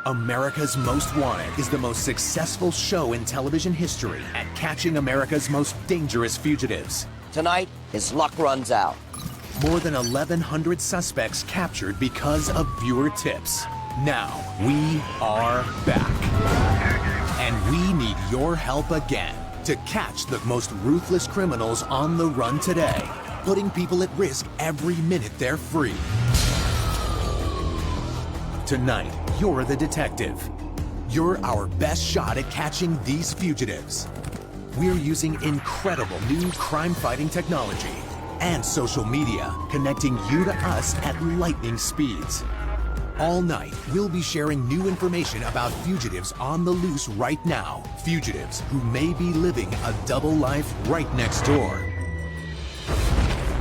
America's Most Wanted is the most successful show in television history at catching America's most dangerous fugitives. Tonight, his luck runs out. More than 1,100 suspects captured because of viewer tips. Now, we are back. And we need your help again to catch the most ruthless criminals on the run today, putting people at risk every minute they're free. Tonight, you're the detective. You're our best shot at catching these fugitives. We're using incredible new crime-fighting technology and social media, connecting you to us at lightning speeds. All night, we'll be sharing new information about fugitives on the loose right now. Fugitives who may be living a double life right next door.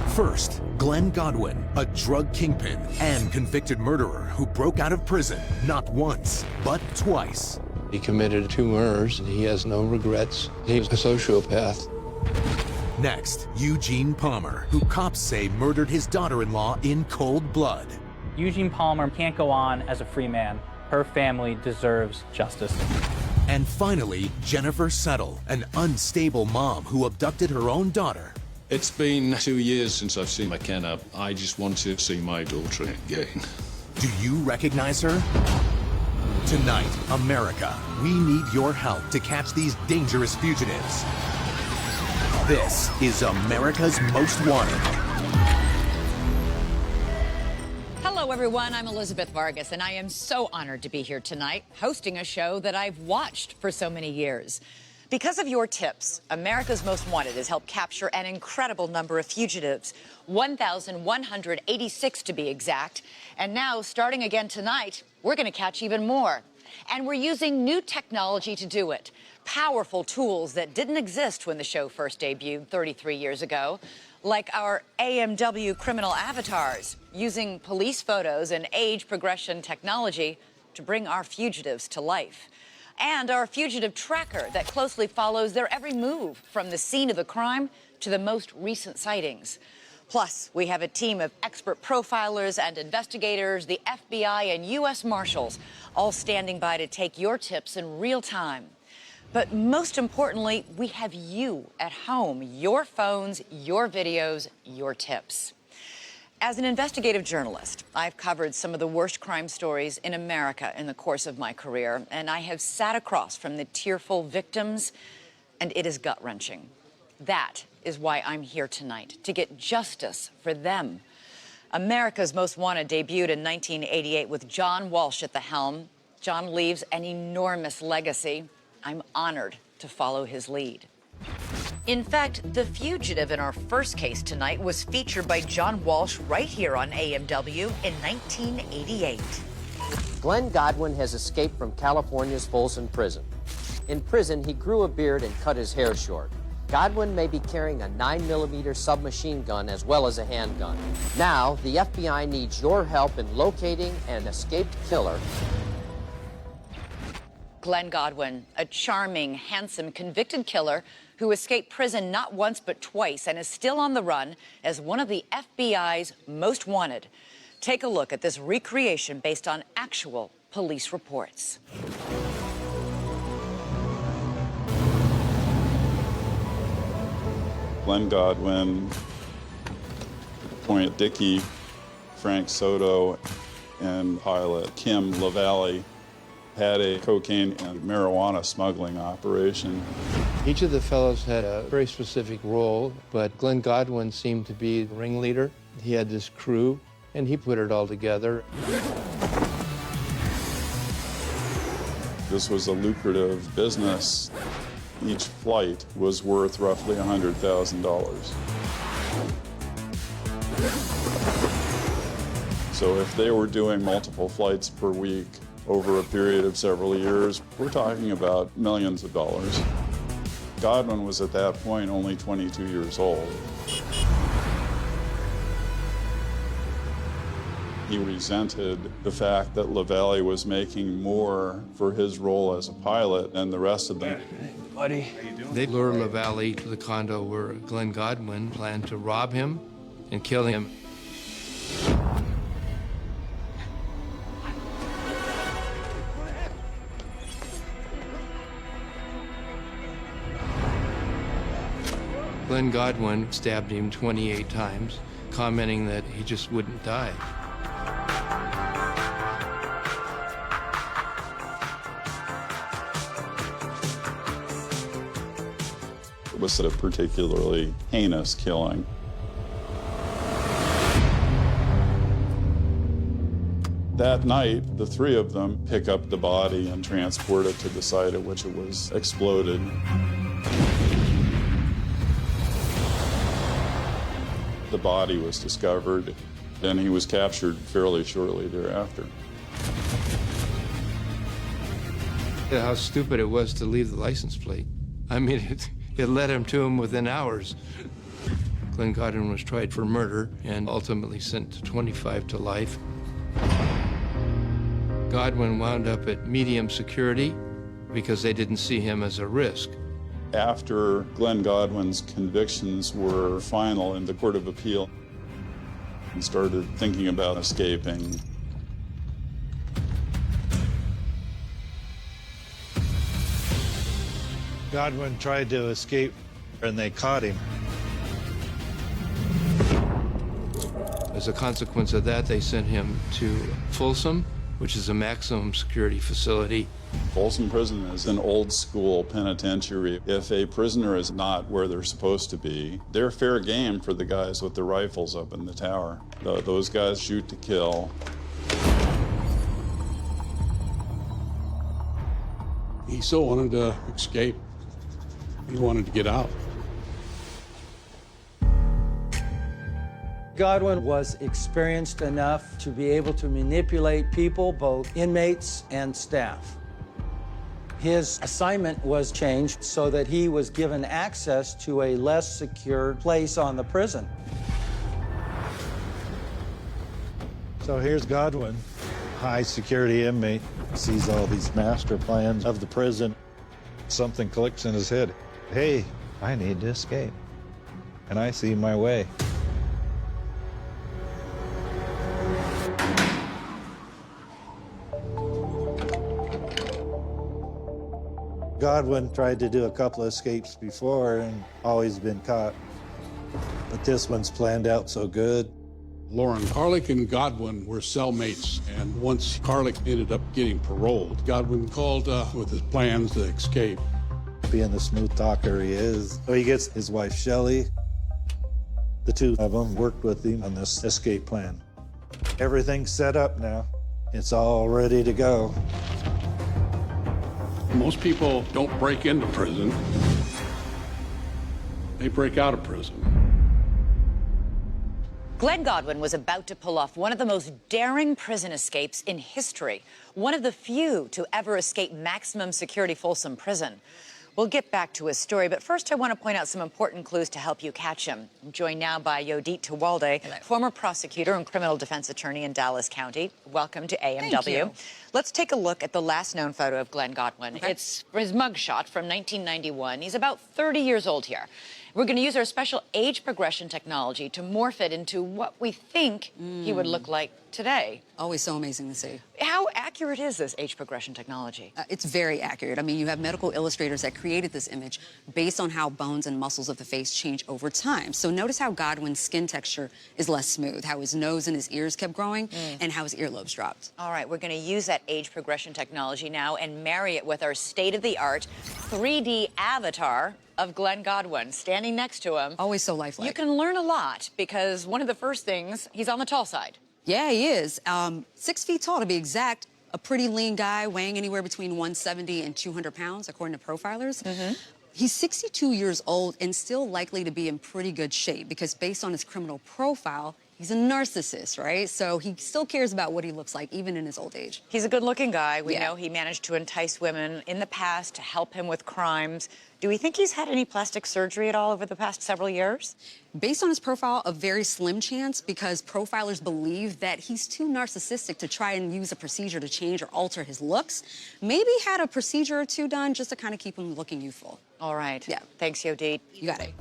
First, Glen Godwin, a drug kingpin and convicted murderer who broke out of prison not once, but twice. He committed 2 murders, and he has no regrets. He's a sociopath. Next, Eugene Palmer, who cops say murdered his daughter-in-law in cold blood. Eugene Palmer can't go on as a free man. Her family deserves justice. And finally, Jennifer Settle, an unstable mom who abducted her own daughter. It's been 2 years since I've seen McKenna. I just want to see my daughter again. Do you recognize her? Tonight, America, we need your help to catch these dangerous fugitives. This is America's Most Wanted. Hello, everyone. I'm Elizabeth Vargas, and I am so honored to be here tonight, hosting a show that I've watched for so many years. Because of your tips, America's Most Wanted has helped capture an incredible number of fugitives, 1,186 to be exact. And now, starting again tonight, we're going to catch even more. And we're using new technology to do it. Powerful tools that didn't exist when the show first debuted 33 years ago, like our AMW criminal avatars, using police photos and age progression technology to bring our fugitives to life. And our fugitive tracker that closely follows their every move from the scene of the crime to the most recent sightings. Plus, we have a team of expert profilers and investigators, the FBI and U.S. Marshals, all standing by to take your tips in real time. But most importantly, we have you at home, your phones, your videos, your tips. As an investigative journalist, I've covered some of the worst crime stories in America in the course of my career, and I have sat across from the tearful victims, and it is gut-wrenching. That is why I'm here tonight, to get justice for them. America's Most Wanted debuted in 1988 with John Walsh at the helm. John leaves an enormous legacy. I'm honored to follow his lead. In fact, the fugitive in our first case tonight was featured by John Walsh right here on AMW in 1988. Glen Godwin has escaped from California's Folsom Prison. In prison, he grew a beard and cut his hair short. Godwin may be carrying a 9mm submachine gun as well as a handgun. Now, the FBI needs your help in locating an escaped killer. Glen Godwin, a charming, handsome, convicted killer who escaped prison not once but twice and is still on the run as one of the FBI's most wanted. Take a look at this recreation based on actual police reports. Glen Godwin, Point Dickey, Frank Soto, and pilot Kim LaValle had a cocaine and marijuana smuggling operation. Each of the fellows had a very specific role, but Glen Godwin seemed to be the ringleader. He had this crew, and he put it all together. This was a lucrative business. Each flight was worth roughly $100,000. So if they were doing multiple flights per week over a period of several years, we're talking about millions of dollars. Godwin was at that point only 22 years old. He resented the fact that LaValle was making more for his role as a pilot than the rest of them. Hey, buddy. They lured LaValle to the condo where Glen Godwin planned to rob him and kill him. Glen Godwin stabbed him 28 times, commenting that he just wouldn't die. It was a particularly heinous killing. That night, the three of them pick up the body and transport it to the site at which it was exploded. The body was discovered, and he was captured fairly shortly thereafter. How stupid it was to leave the license plate. I mean, it led him to him within hours. Glen Godwin was tried for murder and ultimately sent to 25 to life. Godwin wound up at medium security because they didn't see him as a risk. After Glen Godwin's convictions were final in the Court of Appeal, he started thinking about escaping. Godwin tried to escape, and they caught him. As a consequence of that, they sent him to Folsom, which is a maximum security facility. Folsom Prison is an old-school penitentiary. If a prisoner is not where they're supposed to be, they're fair game for the guys with the rifles up in the tower. Those guys shoot to kill. He so wanted to escape. He wanted to get out. Godwin was experienced enough to be able to manipulate people, both inmates and staff. His assignment was changed so that he was given access to a less secure place on the prison. So here's Godwin, high security inmate, sees all these master plans of the prison. Something clicks in his head. Hey, I need to escape. And I see my way. Godwin tried to do a couple of escapes before and always been caught. But this one's planned out so good. Lauren Carlick and Godwin were cellmates, and once Carlick ended up getting paroled, Godwin called with his plans to escape. Being the smooth talker he is, so he gets his wife, Shelley. The two of them worked with him on this escape plan. Everything's set up now. It's all ready to go. Most people don't break into prison. They break out of prison. Glen Godwin was about to pull off one of the most daring prison escapes in history, one of the few to ever escape maximum security Folsom Prison. We'll get back to his story, but first I want to point out some important clues to help you catch him. I'm joined now by Yodit Tewolde, former prosecutor and criminal defense attorney in Dallas County. Welcome to AMW. Thank you. Let's take a look at the last known photo of Glen Godwin. Okay. It's his mugshot from 1991. He's about 30 years old here. We're going to use our special age progression technology to morph it into what we think he would look like today. Always so amazing to see. How accurate is this age progression technology? It's very accurate. I mean, you have medical illustrators that created this image based on how bones and muscles of the face change over time. So notice how Godwin's skin texture is less smooth, how his nose and his ears kept growing, and how his earlobes dropped. All right, we're going to use that age progression technology now and marry it with our state-of-the-art 3D avatar of Glen Godwin, standing next to him. Always so lifelike. You can learn a lot because one of the first things, he's on the tall side. Yeah, he is. 6 feet tall to be exact. A pretty lean guy weighing anywhere between 170 and 200 pounds, according to profilers. He's 62 years old and still likely to be in pretty good shape because based on his criminal profile, he's a narcissist, right? So he still cares about what he looks like, even in his old age. He's a good-looking guy. We know he managed to entice women in the past to help him with crimes. Do we think he's had any plastic surgery at all over the past several years? Based on his profile, a very slim chance because profilers believe that he's too narcissistic to try and use a procedure to change or alter his looks. Maybe had a procedure or two done just to kind of keep him looking youthful. All right. Yeah. Thanks, Yodit. You got it.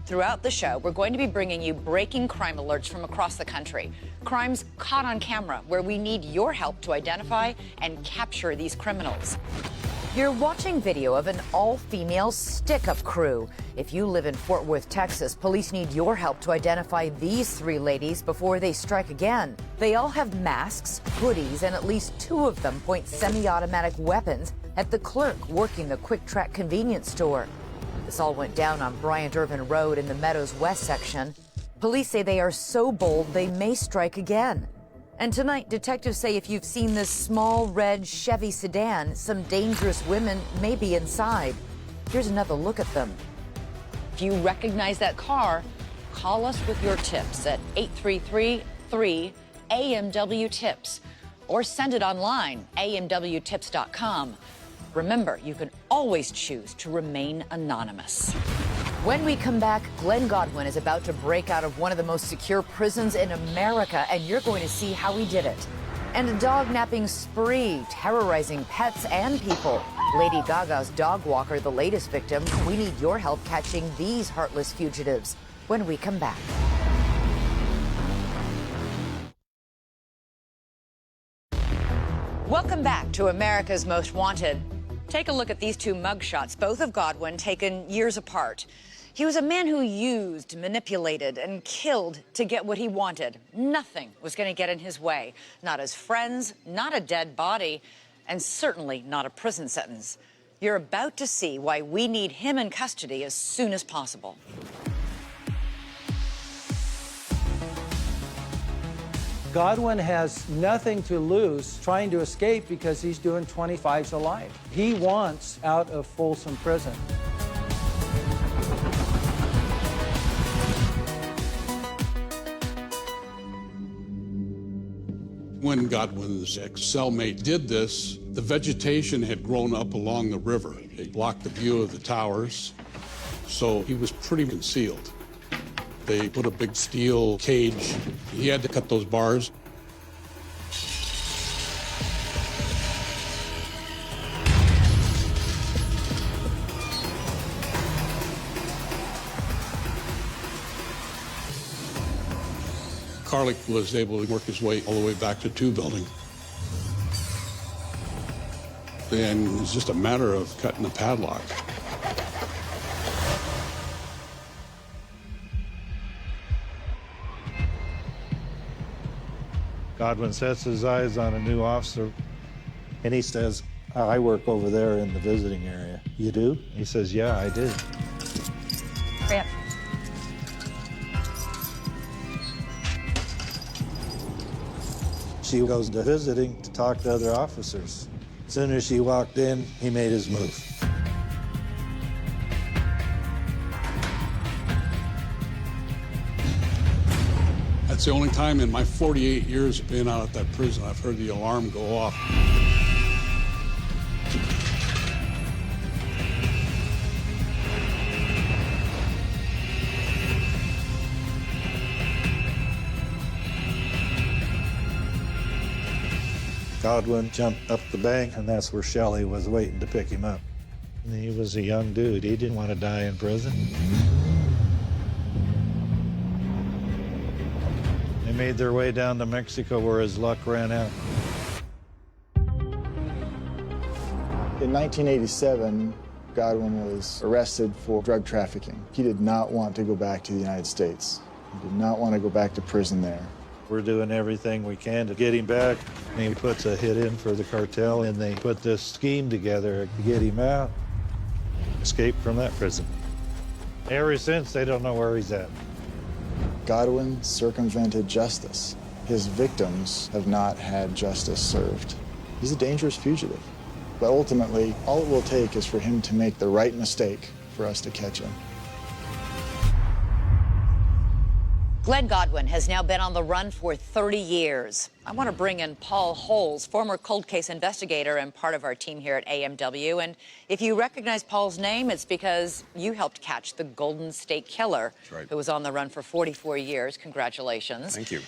Throughout the show, we're going to be bringing you breaking crime alerts from across the country. Crimes caught on camera, where we need your help to identify and capture these criminals. You're watching video of an all-female stick-up crew. If you live in Fort Worth, Texas, police need your help to identify these three ladies before they strike again. They all have masks, hoodies, and at least two of them point semi-automatic weapons at the clerk working the Quick Track convenience store. This all went down on Bryant Irvin Road in the Meadows West section. Police say they are so bold they may strike again. And tonight, detectives say if you've seen this small red Chevy sedan, some dangerous women may be inside. Here's another look at them. If you recognize that car, call us with your tips at 833-3-AMW-TIPS or send it online, amwtips.com. Remember, you can always choose to remain anonymous. When we come back, Glen Godwin is about to break out of one of the most secure prisons in America, and you're going to see how he did it. And a dog napping spree, terrorizing pets and people. Lady Gaga's dog walker, the latest victim. We need your help catching these heartless fugitives when we come back. Welcome back to America's Most Wanted. Take a look at these two mugshots, both of Godwin, taken years apart. He was a man who used, manipulated, and killed to get what he wanted. Nothing was going to get in his way. Not his friends, not a dead body, and certainly not a prison sentence. You're about to see why we need him in custody as soon as possible. Godwin has nothing to lose trying to escape because he's doing 25s a life. He wants out of Folsom Prison. When Godwin's ex-cellmate did this, the vegetation had grown up along the river. It blocked the view of the towers, so he was pretty concealed. They put a big steel cage. He had to cut those bars. Carlick was able to work his way all the way back to 2 building. And it's just a matter of cutting the padlock. Godwin sets his eyes on a new officer, and he says, I work over there in the visiting area. You do? He says, yeah, I do. Yep. She goes to visiting to talk to other officers. As soon as she walked in, he made his move. That's the only time in my 48 years of being out at that prison I've heard the alarm go off. Godwin jumped up the bank, and that's where Shelley was waiting to pick him up. And he was a young dude. He didn't want to die in prison. They made their way down to Mexico where his luck ran out. In 1987, Godwin was arrested for drug trafficking. He did not want to go back to the United States. He did not want to go back to prison there. We're doing everything we can to get him back. And he puts a hit in for the cartel, and they put this scheme together to get him out, escape from that prison. Ever since, they don't know where he's at. Godwin circumvented justice. His victims have not had justice served. He's a dangerous fugitive. But ultimately, all it will take is for him to make the right mistake for us to catch him. Glen Godwin has now been on the run for 30 years. I want to bring in Paul Holes, former cold case investigator and part of our team here at AMW. And if you recognize Paul's name, it's because you helped catch the Golden State Killer, who was on the run for 44 years. Congratulations. Thank you.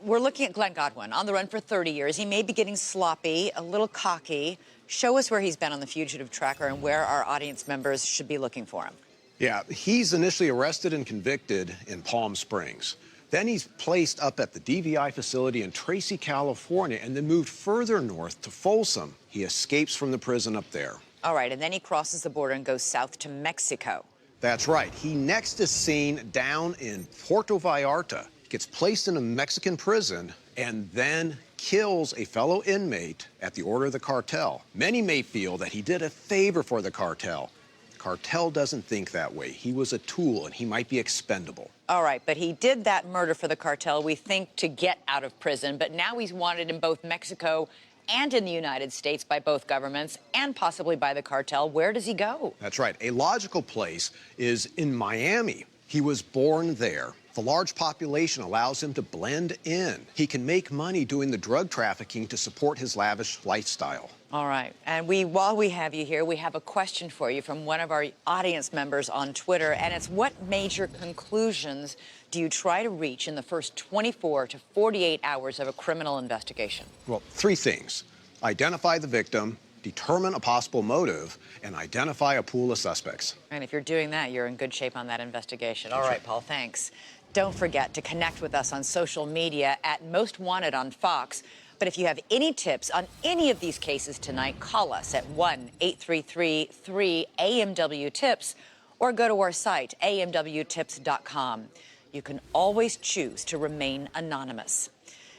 We're looking at Glen Godwin, on the run for 30 years. He may be getting sloppy, a little cocky. Show us where he's been on the fugitive tracker and where our audience members should be looking for him. Yeah, he's initially arrested and convicted in Palm Springs. Then he's placed up at the DVI facility in Tracy, California, and then moved further north to Folsom. He escapes from the prison up there. All right, and then he crosses the border and goes south to Mexico. That's right. He next is seen down in Puerto Vallarta, gets placed in a Mexican prison, and then kills a fellow inmate at the order of the cartel. Many may feel that he did a favor for the cartel. The cartel doesn't think that way. He was a tool, and he might be expendable. All right, but he did that murder for the cartel, we think, to get out of prison. But now he's wanted in both Mexico and in the United States by both governments and possibly by the cartel. Where does he go? That's right. A logical place is in Miami. He was born there. The large population allows him to blend in. He can make money doing the drug trafficking to support his lavish lifestyle. All right. And while we have you here, we have a question for you from one of our audience members on Twitter. And it's, what major conclusions do you try to reach in the first 24 to 48 hours of a criminal investigation? Well, three things. Identify the victim, determine a possible motive, and identify a pool of suspects. And if you're doing that, you're in good shape on that investigation. All right, Paul, thanks. Don't forget to connect with us on social media at Most Wanted on Fox. But if you have any tips on any of these cases tonight, call us at 1-833-3-AMW-TIPS or go to our site, amwtips.com. You can always choose to remain anonymous.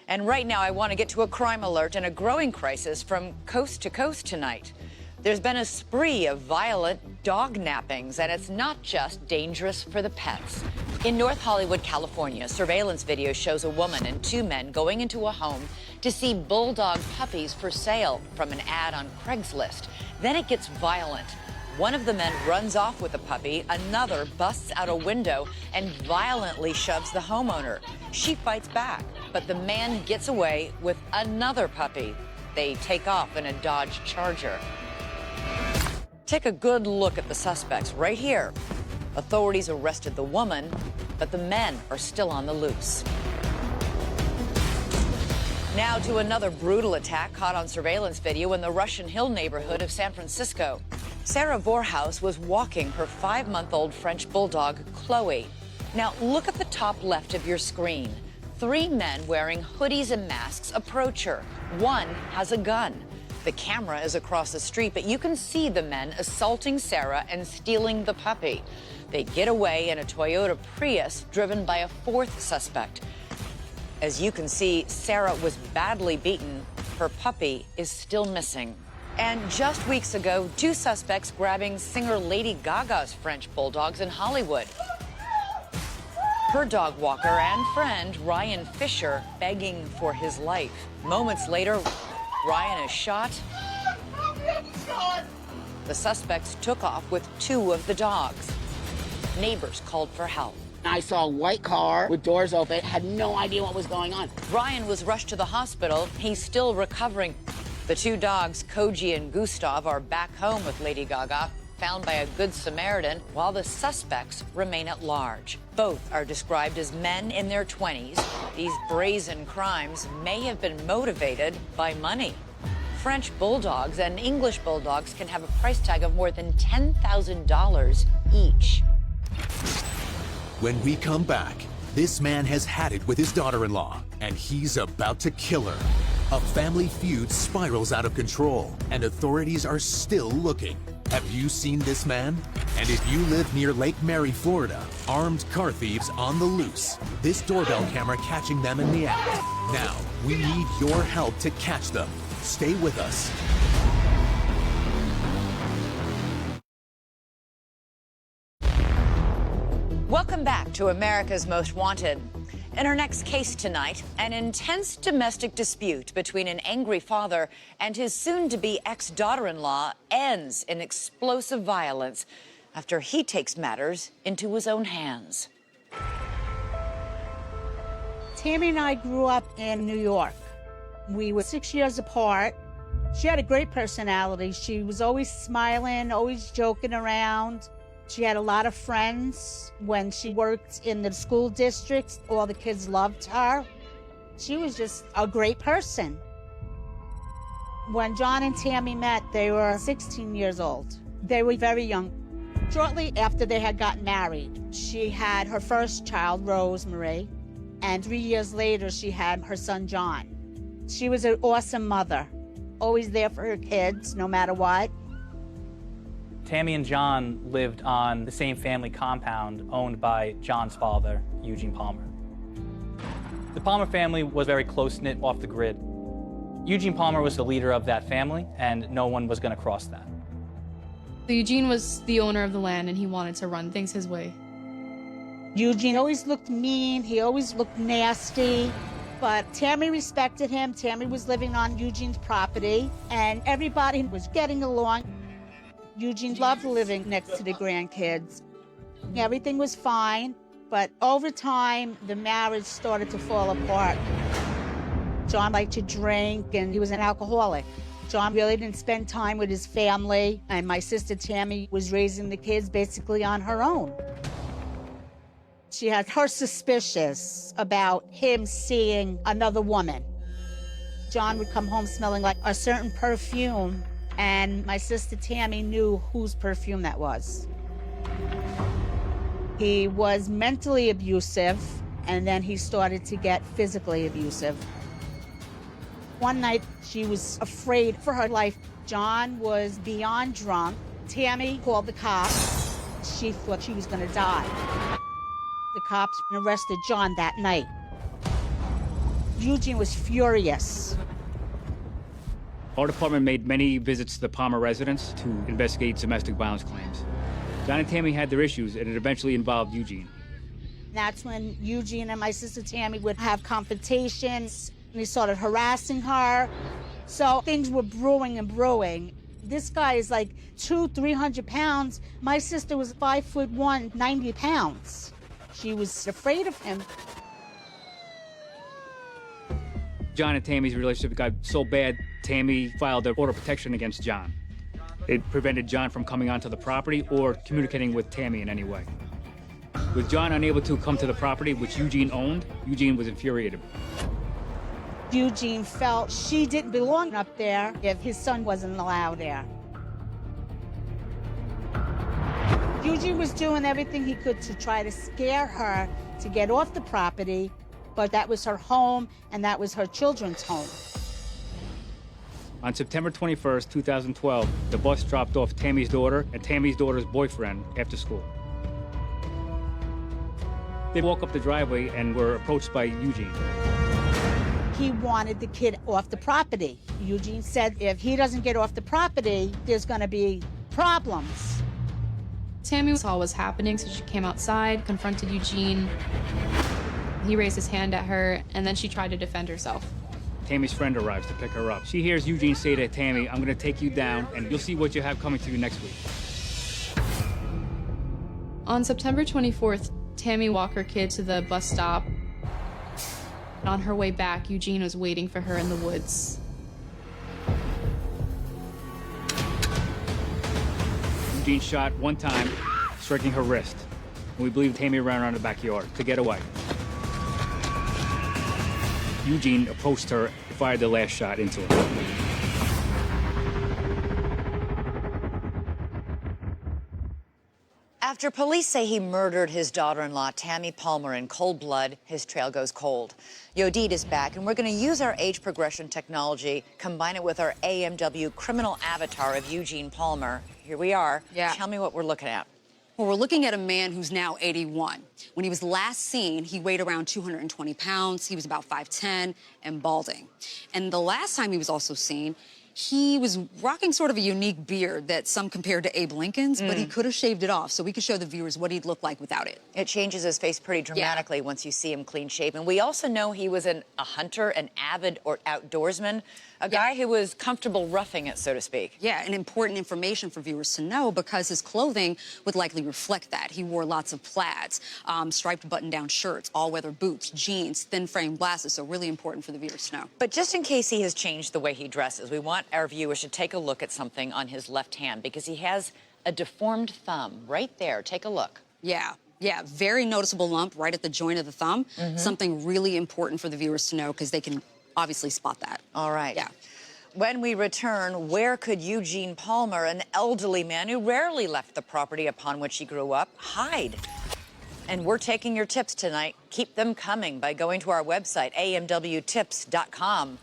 And right now, I want to get to a crime alert and a growing crisis from coast to coast tonight. There's been a spree of violent dog nappings, and it's not just dangerous for the pets. In North Hollywood, California, surveillance video shows a woman and two men going into a home to see bulldog puppies for sale from an ad on Craigslist. Then it gets violent. One of the men runs off with a puppy, another busts out a window and violently shoves the homeowner. She fights back, but the man gets away with another puppy. They take off in a Dodge Charger. Take a good look at the suspects right here. Authorities arrested the woman, but the men are still on the loose. Now to another brutal attack caught on surveillance video in the Russian Hill neighborhood of San Francisco. Sarah Vorhaus was walking her 5-month-old French bulldog, Chloe. Now look at the top left of your screen. 3 men wearing hoodies and masks approach her. One has a gun. The camera is across the street, but you can see the men assaulting Sarah and stealing the puppy. They get away in a Toyota Prius driven by a 4th suspect. As you can see, Sarah was badly beaten. Her puppy is still missing. And just weeks ago, 2 suspects grabbing singer Lady Gaga's French bulldogs in Hollywood. Her dog walker and friend, Ryan Fisher, begging for his life. Moments later, Ryan is shot. The suspects took off with 2 of the dogs. Neighbors called for help. I saw a white car with doors open, had no idea what was going on. Ryan was rushed to the hospital. He's still recovering. The 2 dogs, Koji and Gustav, are back home with Lady Gaga, found by a Good Samaritan, while the suspects remain at large. Both are described as men in their 20s. These brazen crimes may have been motivated by money. French bulldogs and English bulldogs can have a price tag of more than $10,000 each. When we come back, this man has had it with his daughter-in-law, and he's about to kill her. A family feud spirals out of control, and authorities are still looking. Have you seen this man? And if you live near Lake Mary, Florida, armed car thieves on the loose. This doorbell camera catching them in the act. Now, we need your help to catch them. Stay with us. Welcome back to America's Most Wanted. In our next case tonight, an intense domestic dispute between an angry father and his soon-to-be ex-daughter-in-law ends in explosive violence after he takes matters into his own hands. Tammy and I grew up in New York. We were 6 years apart. She had a great personality. She was always smiling, always joking around. She had a lot of friends. When she worked in the school districts, all the kids loved her. She was just a great person. When John and Tammy met, they were 16 years old. They were very young. Shortly after they had gotten married, she had her first child, Rosemary, and 3 years later, she had her son, John. She was an awesome mother, always there for her kids, no matter what. Tammy and John lived on the same family compound owned by John's father, Eugene Palmer. The Palmer family was very close-knit off the grid. Eugene Palmer was the leader of that family, and no one was going to cross that. Eugene was the owner of the land, and he wanted to run things his way. Eugene always looked mean. He always looked nasty. But Tammy respected him. Tammy was living on Eugene's property, and everybody was getting along. Eugene loved living next to the grandkids. Everything was fine, but over time, the marriage started to fall apart. John liked to drink, and he was an alcoholic. John really didn't spend time with his family, and my sister Tammy was raising the kids basically on her own. She had her suspicious about him seeing another woman. John would come home smelling like a certain perfume, and my sister Tammy knew whose perfume that was. He was mentally abusive, and then he started to get physically abusive. One night, she was afraid for her life. John was beyond drunk. Tammy called the cops. She thought she was going to die. The cops arrested John that night. Eugene was furious. Our department made many visits to the Palmer residence to investigate domestic violence claims. John and Tammy had their issues, and it eventually involved Eugene. That's when Eugene and my sister Tammy would have confrontations, and he started harassing her. So things were brewing and brewing. This guy is like 200-300 pounds. My sister was 5'1", 90 pounds. She was afraid of him. John and Tammy's relationship got so bad, Tammy filed an order of protection against John. It prevented John from coming onto the property or communicating with Tammy in any way. With John unable to come to the property, which Eugene owned, Eugene was infuriated. Eugene felt she didn't belong up there if his son wasn't allowed there. Eugene was doing everything he could to try to scare her to get off the property, but that was her home and that was her children's home. On September 21st, 2012, the bus dropped off Tammy's daughter and Tammy's daughter's boyfriend after school. They walked up the driveway and were approached by Eugene. He wanted the kid off the property. Eugene said if he doesn't get off the property, there's going to be problems. Tammy saw what was happening, so she came outside, confronted Eugene. He raised his hand at her, and then she tried to defend herself. Tammy's friend arrives to pick her up. She hears Eugene say to Tammy, "I'm going to take you down, and you'll see what you have coming to you next week." On September 24th, Tammy walked her kid to the bus stop. On her way back, Eugene was waiting for her in the woods. Eugene shot one time, striking her wrist. And we believe Tammy ran around the backyard to get away. Eugene approached her and fired the last shot into her. After police say he murdered his daughter-in-law, Tammy Palmer, in cold blood, his trail goes cold. Yodit is back, and we're going to use our age progression technology, combine it with our AMW criminal avatar of Eugene Palmer. Here we are. Yeah. Tell me what we're looking at. Well, we're looking at a man who's now 81. When he was last seen, he weighed around 220 pounds. He was about 5'10" and balding. And the last time he was also seen, he was rocking sort of a unique beard that some compared to Abe Lincoln's, but he could have shaved it off, so we could show the viewers what he'd look like without it. It changes his face pretty dramatically once you see him clean-shaven. We also know he was a hunter, an avid or outdoorsman, a guy who was comfortable roughing it, so to speak. Yeah, and important information for viewers to know because his clothing would likely reflect that. He wore lots of plaids, striped button-down shirts, all-weather boots, jeans, thin-frame glasses, so really important for the viewers to know. But just in case he has changed the way he dresses, we want our viewers to take a look at something on his left hand because he has a deformed thumb right there. Take a look. Yeah, very noticeable lump right at the joint of the thumb. Something really important for the viewers to know because they can obviously spot that. All right. Yeah. When we return, where could Eugene Palmer, an elderly man who rarely left the property upon which he grew up, hide? And we're taking your tips tonight. Keep them coming by going to our website, amwtips.com.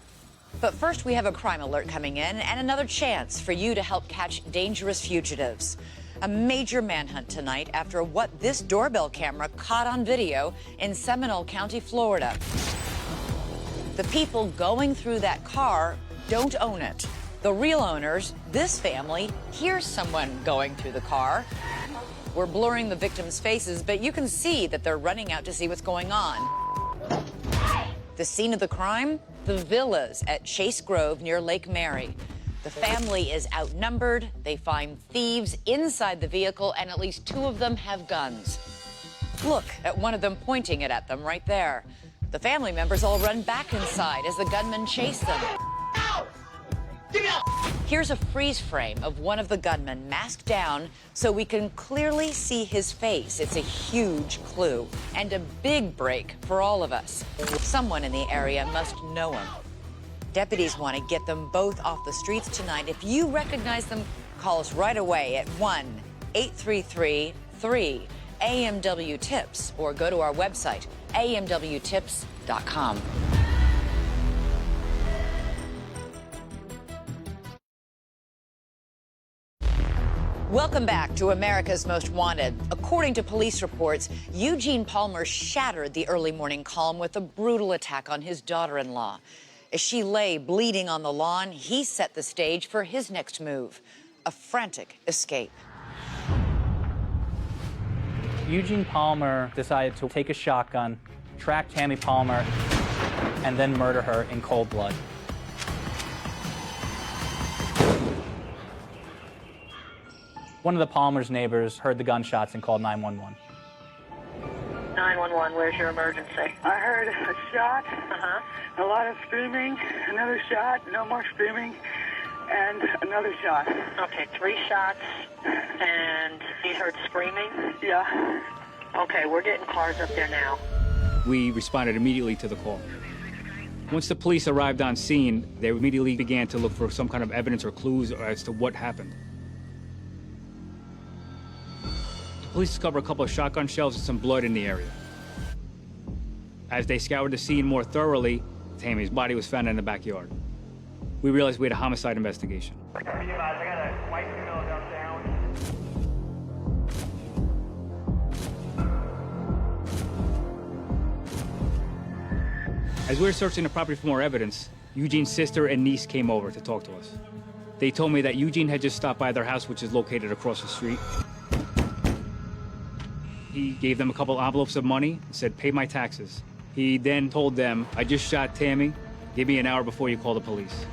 But first, we have a crime alert coming in and another chance for you to help catch dangerous fugitives. A major manhunt tonight after what this doorbell camera caught on video in Seminole County, Florida. The people going through that car don't own it. The real owners, this family, hear someone going through the car. We're blurring the victims' faces, but you can see that they're running out to see what's going on. The scene of the crime? The villas at Chase Grove near Lake Mary. The family is outnumbered. They find thieves inside the vehicle, and at least 2 of them have guns. Look at one of them pointing it at them right there. The family members all run back inside as the gunmen chase them. Here's a freeze frame of one of the gunmen masked down so we can clearly see his face. It's a huge clue and a big break for all of us. Someone in the area must know him. Deputies want to get them both off the streets tonight. If you recognize them, call us right away at 1-833-3-AMW-TIPS or go to our website, amwtips.com. Welcome back to America's Most Wanted. According to police reports, Eugene Palmer shattered the early morning calm with a brutal attack on his daughter-in-law. As she lay bleeding on the lawn, he set the stage for his next move, a frantic escape. Eugene Palmer decided to take a shotgun, track Tammy Palmer, and then murder her in cold blood. One of the Palmer's neighbors heard the gunshots and called 911. 911, where's your emergency? I heard a shot, a lot of screaming, another shot, no more screaming, and another shot. Okay, 3 shots, and you heard screaming? Yeah. Okay, we're getting cars up there now. We responded immediately to the call. Once the police arrived on scene, they immediately began to look for some kind of evidence or clues as to what happened. Police discovered a couple of shotgun shells and some blood in the area. As they scoured the scene more thoroughly, Tammy's body was found in the backyard. We realized we had a homicide investigation. I got a white down. As we were searching the property for more evidence, Eugene's sister and niece came over to talk to us. They told me that Eugene had just stopped by their house, which is located across the street. He gave them a couple envelopes of money and said, "Pay my taxes." He then told them, "I just shot Tammy. Give me an hour before you call the police."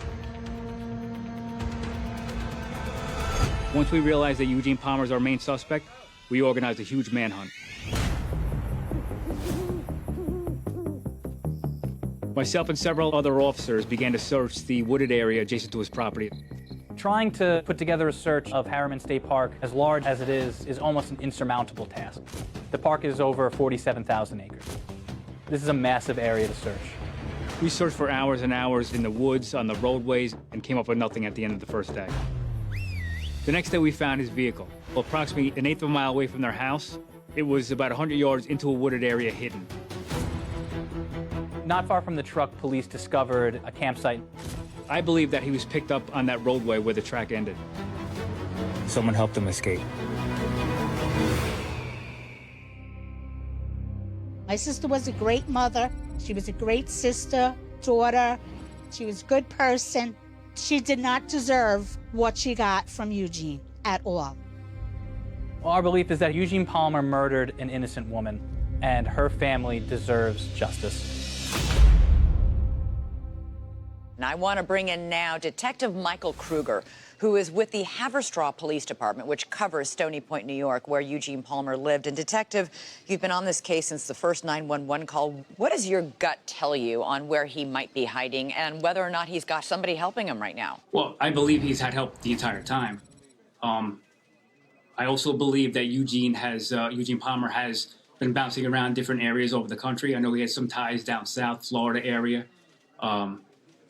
Once we realized that Eugene Palmer is our main suspect, we organized a huge manhunt. Myself and several other officers began to search the wooded area adjacent to his property. Trying to put together a search of Harriman State Park, as large as it is almost an insurmountable task. The park is over 47,000 acres. This is a massive area to search. We searched for hours and hours in the woods, on the roadways, and came up with nothing at the end of the first day. The next day we found his vehicle. Approximately 1/8 of a mile away from their house, it was about 100 yards into a wooded area hidden. Not far from the truck, police discovered a campsite. I believe that he was picked up on that roadway where the track ended. Someone helped him escape. My sister was a great mother. She was a great sister, daughter. She was a good person. She did not deserve what she got from Eugene at all. Our belief is that Eugene Palmer murdered an innocent woman, and her family deserves justice. And I want to bring in now Detective Michael Kruger, who is with the Haverstraw Police Department, which covers Stony Point, New York, where Eugene Palmer lived. And Detective, you've been on this case since the first 911 call. What does your gut tell you on where he might be hiding and whether or not he's got somebody helping him right now? Well, I believe he's had help the entire time. I also believe that Eugene Palmer has been bouncing around different areas over the country. I know he has some ties down south, Florida area.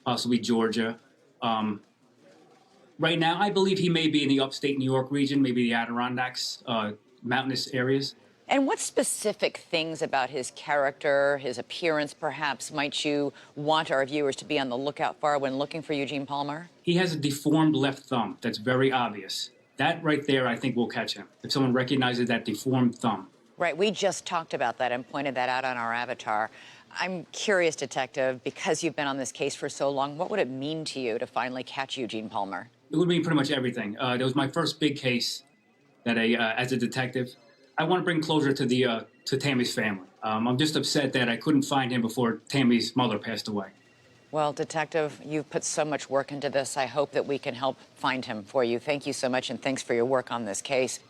Possibly Georgia. Right now, I believe he may be in the upstate New York region, maybe the Adirondacks, mountainous areas. And what specific things about his character, his appearance perhaps, might you want our viewers to be on the lookout for when looking for Eugene Palmer? He has a deformed left thumb that's very obvious. That right there, I think, will catch him, if someone recognizes that deformed thumb. Right, we just talked about that and pointed that out on our avatar. I'm curious, Detective, because you've been on this case for so long, what would it mean to you to finally catch Eugene Palmer? It would mean pretty much everything. It was my first big case that as a detective. I want to bring closure to Tammy's family. I'm just upset that I couldn't find him before Tammy's mother passed away. Well, Detective, you've put so much work into this. I hope that we can help find him for you. Thank you so much, and thanks for your work on this case.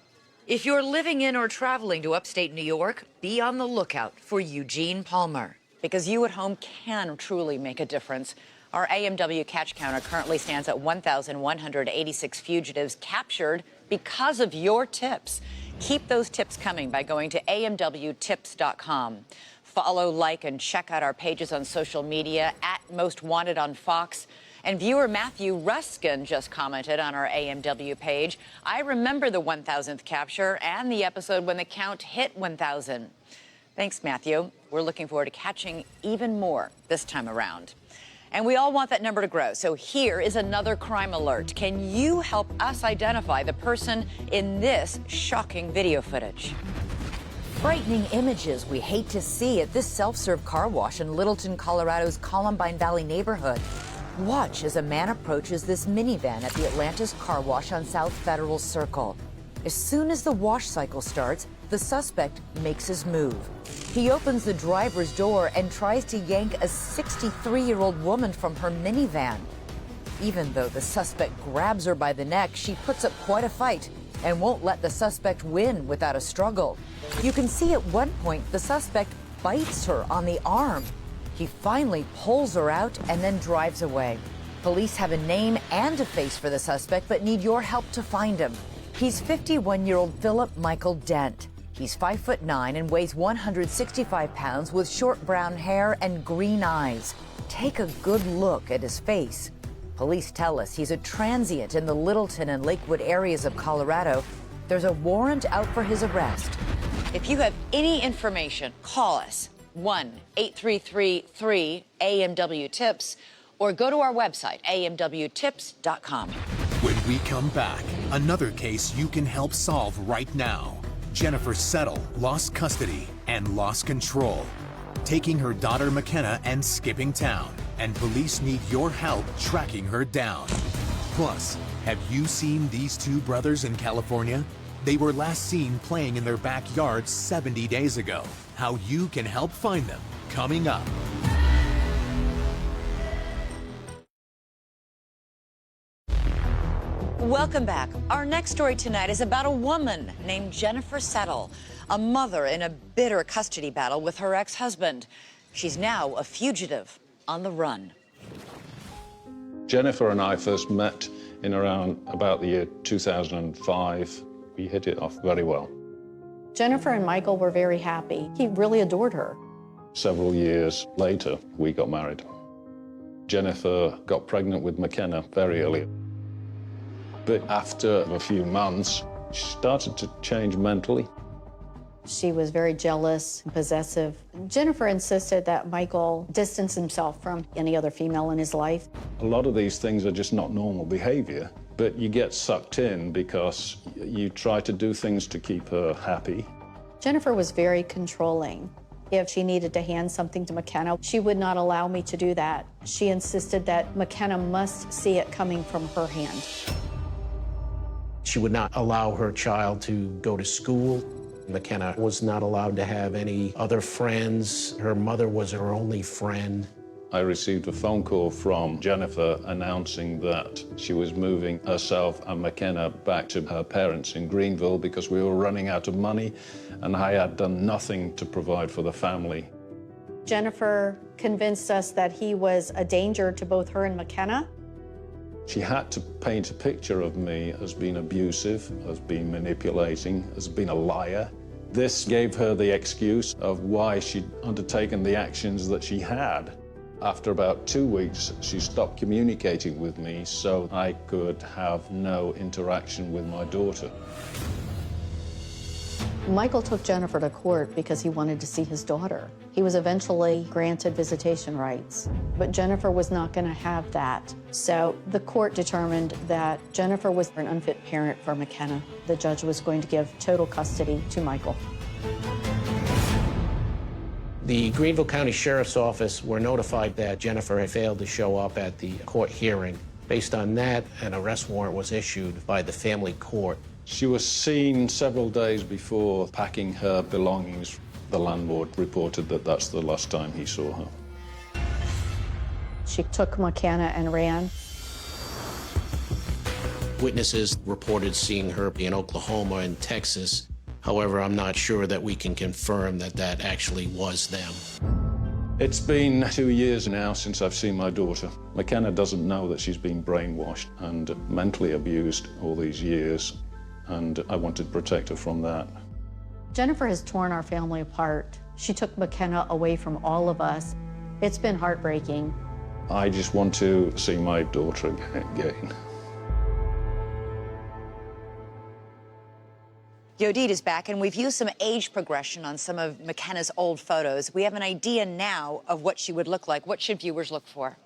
If you're living in or traveling to upstate New York, be on the lookout for Eugene Palmer, because you at home can truly make a difference. Our AMW catch counter currently stands at 1,186 fugitives captured because of your tips. Keep those tips coming by going to amwtips.com. Follow, like, and check out our pages on social media at Most Wanted on Fox. And viewer Matthew Ruskin just commented on our AMW page. I remember the 1,000th capture and the episode when the count hit 1,000. Thanks, Matthew. We're looking forward to catching even more this time around. And we all want that number to grow. So here is another crime alert. Can you help us identify the person in this shocking video footage? Frightening images we hate to see at this self-serve car wash in Littleton, Colorado's Columbine Valley neighborhood. Watch as a man approaches this minivan at the Atlantis car wash on South Federal Circle. As soon as the wash cycle starts, the suspect makes his move. He opens the driver's door and tries to yank a 63-year-old woman from her minivan. Even though the suspect grabs her by the neck, she puts up quite a fight and won't let the suspect win without a struggle. You can see at one point the suspect bites her on the arm. He finally pulls her out and then drives away. Police have a name and a face for the suspect, but need your help to find him. He's 51-year-old Philip Michael Dent. He's 5'9" and weighs 165 pounds with short brown hair and green eyes. Take a good look at his face. Police tell us he's a transient in the Littleton and Lakewood areas of Colorado. There's a warrant out for his arrest. If you have any information, call us 1-833-3-AMW-TIPS or go to our website, amwtips.com. When we come back, another case you can help solve right now. Jennifer Settle lost custody and lost control, taking her daughter McKenna and skipping town, and police need your help tracking her down. Plus, have you seen these two brothers in California? They were last seen playing in their backyard 70 days ago. How you can help find them, coming up. Welcome back. Our next story tonight is about a woman named Jennifer Settle, a mother in a bitter custody battle with her ex-husband. She's now a fugitive on the run. Jennifer and I first met in around about the year 2005. We hit it off very well. Jennifer and Michael were very happy. He really adored her. Several years later, we got married. Jennifer got pregnant with McKenna very early. But after a few months, she started to change mentally. She was very jealous and possessive. Jennifer insisted that Michael distance himself from any other female in his life. A lot of these things are just not normal behavior, but you get sucked in because you try to do things to keep her happy. Jennifer was very controlling. If she needed to hand something to McKenna, she would not allow me to do that. She insisted that McKenna must see it coming from her hand. She would not allow her child to go to school. McKenna was not allowed to have any other friends. Her mother was her only friend. I received a phone call from Jennifer announcing that she was moving herself and McKenna back to her parents in Greenville because we were running out of money and I had done nothing to provide for the family. Jennifer convinced us that he was a danger to both her and McKenna. She had to paint a picture of me as being abusive, as being manipulating, as being a liar. This gave her the excuse of why she'd undertaken the actions that she had. After about 2 weeks, she stopped communicating with me so I could have no interaction with my daughter. Michael took Jennifer to court because he wanted to see his daughter. He was eventually granted visitation rights, but Jennifer was not going to have that. So the court determined that Jennifer was an unfit parent for McKenna. The judge was going to give total custody to Michael. The Greenville County Sheriff's Office were notified that Jennifer had failed to show up at the court hearing. Based on that, an arrest warrant was issued by the family court. She was seen several days before packing her belongings. The landlord reported that that's the last time he saw her. She took McKenna and ran. Witnesses reported seeing her in Oklahoma and Texas. However, I'm not sure that we can confirm that that actually was them. It's been 2 years now since I've seen my daughter. McKenna doesn't know that she's been brainwashed and mentally abused all these years, and I wanted to protect her from that. Jennifer has torn our family apart. She took McKenna away from all of us. It's been heartbreaking. I just want to see my daughter again. Yodit is back, and we've used some age progression on some of McKenna's old photos. We have an idea now of what she would look like. What should viewers look for?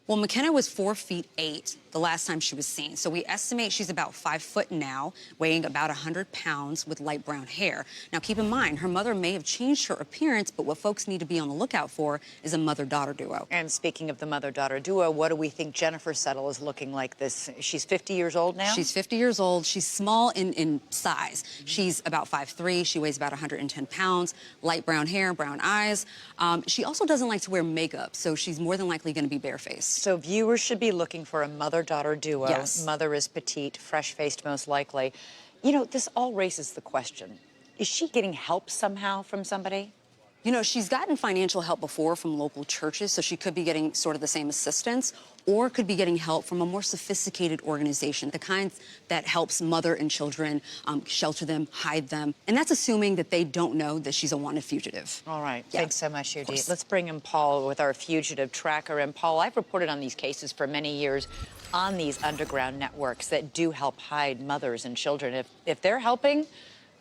Well, McKenna was 4'8" the last time she was seen, so we estimate she's about 5 foot now, weighing about 100 pounds with light brown hair. Now, keep in mind, her mother may have changed her appearance, but what folks need to be on the lookout for is a mother-daughter duo. And speaking of the mother-daughter duo, what do we think Jennifer Settle is looking like this? She's 50 years old now? She's 50 years old. She's small in size. She's about 5'3". She weighs about 110 pounds, light brown hair, brown eyes. She also doesn't like to wear makeup, so she's more than likely going to be barefaced. So viewers should be looking for a mother-daughter duo. Yes. Mother is petite, fresh-faced most likely. You know, this all raises the question, is she getting help somehow from somebody? You know, she's gotten financial help before from local churches, so she could be getting sort of the same assistance, or could be getting help from a more sophisticated organization, the kind that helps mother and children shelter them, hide them. And that's assuming that they don't know that she's a wanted fugitive. All right. Yeah. Thanks so much, Yodit. Let's bring in Paul with our fugitive tracker. And Paul, I've reported on these cases for many years on these underground networks that do help hide mothers and children. If they're helping,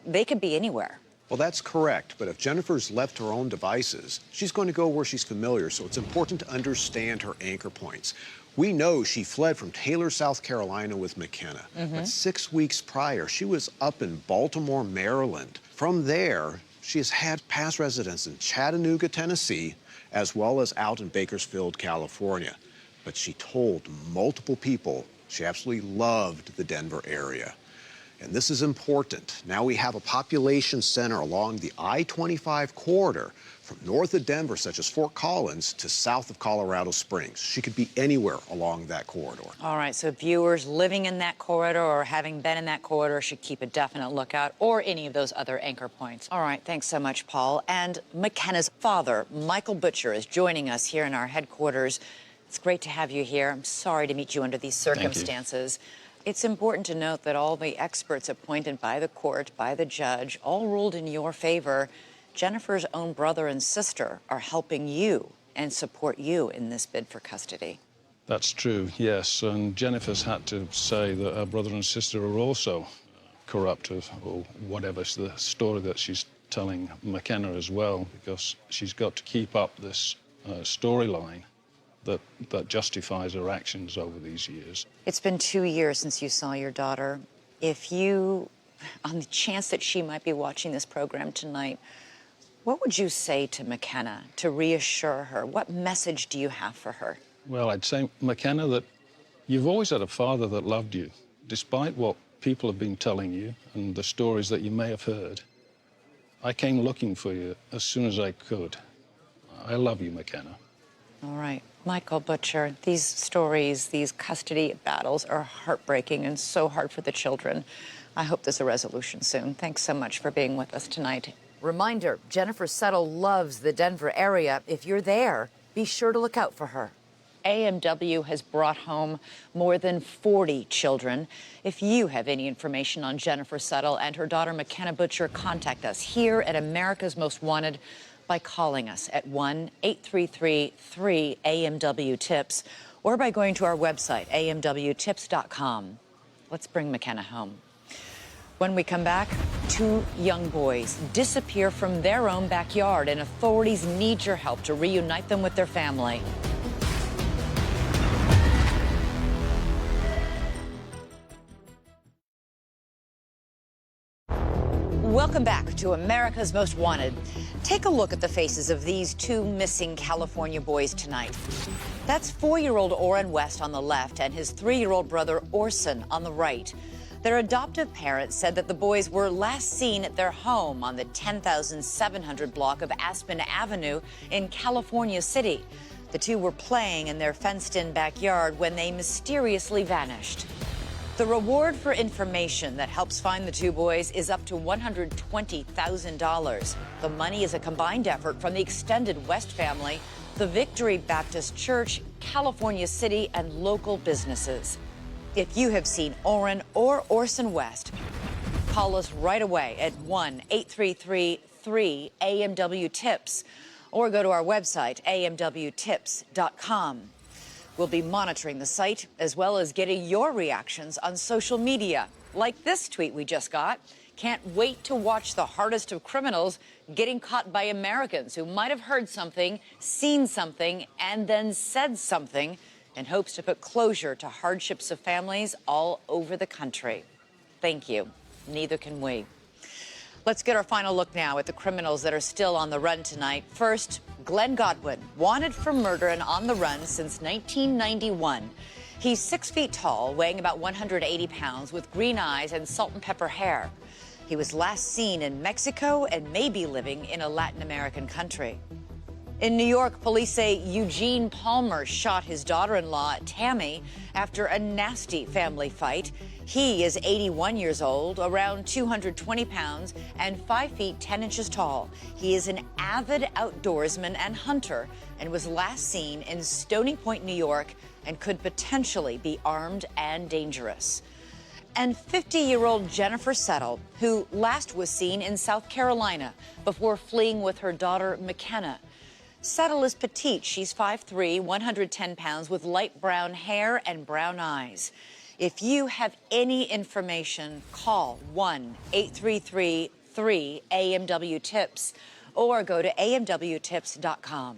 they could be anywhere. Well, that's correct, but if Jennifer's left her own devices, she's going to go where she's familiar, so it's important to understand her anchor points. We know she fled from Taylor, South Carolina with McKenna, but 6 weeks prior, she was up in Baltimore, Maryland. From there, she has had past residence in Chattanooga, Tennessee, as well as out in Bakersfield, California. But she told multiple people she absolutely loved the Denver area. And this is important. Now we have a population center along the I-25 corridor from north of Denver, such as Fort Collins, to south of Colorado Springs. She could be anywhere along that corridor. All right, so viewers living in that corridor or having been in that corridor should keep a definite lookout, or any of those other anchor points. All right, thanks so much, Paul. And McKenna's father, Michael Butcher, is joining us here in our headquarters. It's great to have you here. I'm sorry to meet you under these circumstances. It's important to note that all the experts appointed by the court, by the judge, all ruled in your favor. Jennifer's own brother and sister are helping you and support you in this bid for custody. That's true, yes. And Jennifer's had to say that her brother and sister are also corrupt, or whatever the story that she's telling McKenna as well, because she's got to keep up this storyline that justifies her actions over these years. It's been 2 years since you saw your daughter. If you, on the chance that she might be watching this program tonight, what would you say to McKenna to reassure her? What message do you have for her? Well, I'd say, McKenna, that you've always had a father that loved you, despite what people have been telling you and the stories that you may have heard. I came looking for you as soon as I could. I love you, McKenna. All right. Michael Butcher, these stories, these custody battles are heartbreaking and so hard for the children. I hope there's a resolution soon. Thanks so much for being with us tonight. Reminder, Jennifer Settle loves the Denver area. If you're there, be sure to look out for her. AMW has brought home more than 40 children. If you have any information on Jennifer Settle and her daughter McKenna Butcher, contact us here at America's Most Wanted by calling us at 1-833-3-AMW-TIPS or by going to our website, amwtips.com. Let's bring McKenna home. When we come back, 2 young boys disappear from their own backyard, and authorities need your help to reunite them with their family. Welcome back to America's Most Wanted. Take a look at the faces of these 2 missing California boys tonight. That's 4-year-old Orrin West on the left and his 3-year-old brother Orson on the right. Their adoptive parents said that the boys were last seen at their home on the 10,700 block of Aspen Avenue in California City. The 2 were playing in their fenced-in backyard when they mysteriously vanished. The reward for information that helps find the 2 boys is up to $120,000. The money is a combined effort from the extended West family, the Victory Baptist Church, California City, and local businesses. If you have seen Orrin or Orson West, call us right away at 1-833-3-AMW-TIPS or go to our website, amwtips.com. We'll be monitoring the site as well as getting your reactions on social media, like this tweet we just got. Can't wait to watch the hardest of criminals getting caught by Americans who might have heard something, seen something, and then said something in hopes to put closure to hardships of families all over the country. Thank you. Neither can we. Let's get our final look now at the criminals that are still on the run tonight. First, Glen Godwin, wanted for murder and on the run since 1991. He's 6 feet tall, weighing about 180 pounds, with green eyes and salt and pepper hair. He was last seen in Mexico and may be living in a Latin American country. In New York, police say Eugene Palmer shot his daughter-in-law, Tammy, after a nasty family fight. He is 81 years old, around 220 pounds, and 5 feet 10 inches tall. He is an avid outdoorsman and hunter and was last seen in Stony Point, New York, and could potentially be armed and dangerous. And 50-year-old Jennifer Settle, who last was seen in South Carolina before fleeing with her daughter, McKenna. Settle is petite. She's 5'3", 110 pounds, with light brown hair and brown eyes. If you have any information, call 1-833-3-AMW-TIPS or go to amwtips.com.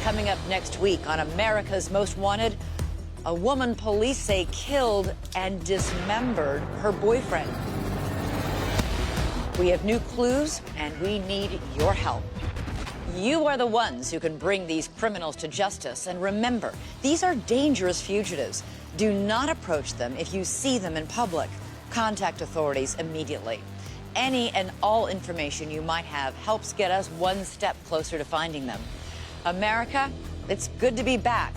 Coming up next week on America's Most Wanted, a woman police say killed and dismembered her boyfriend. We have new clues, and we need your help. You are the ones who can bring these criminals to justice. And remember, these are dangerous fugitives. Do not approach them if you see them in public. Contact authorities immediately. Any and all information you might have helps get us one step closer to finding them. America, it's good to be back.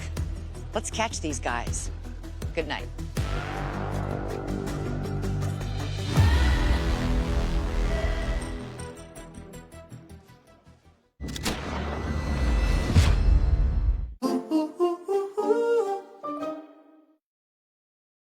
Let's catch these guys. Good night.